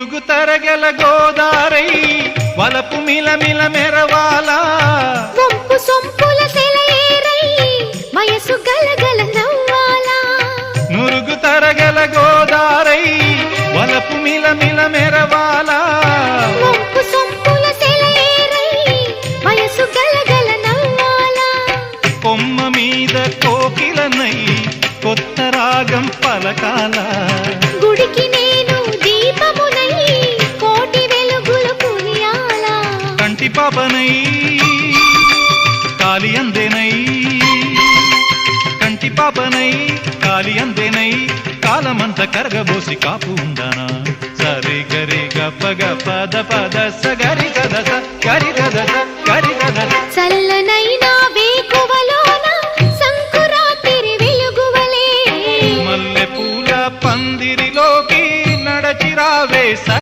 తరగల గోదారై వలపు మిలమిల మెరవాలా వంపు సొంపుల సెలయేరై వయసు గలగల నవ్వాలా నురుగు తరగల గోదారై వలపు మిలమిల మెరవాలా వంపు సొంపుల సెలయేరై వయసు గలగల నవ్వాలా కొమ్మ మీద కోకిలనై కొత్త రాగం పలకాల గుడికి నేను దీపమునై కోటి వెలుగులు కురియాలా కంటి పాపనై కాలి అందేనై కంటి పాపనై కాలి అందేనై కాలమంత కరగబోసి కాపు ఉందానా సరి గరి గప్ప గపద పద సగరి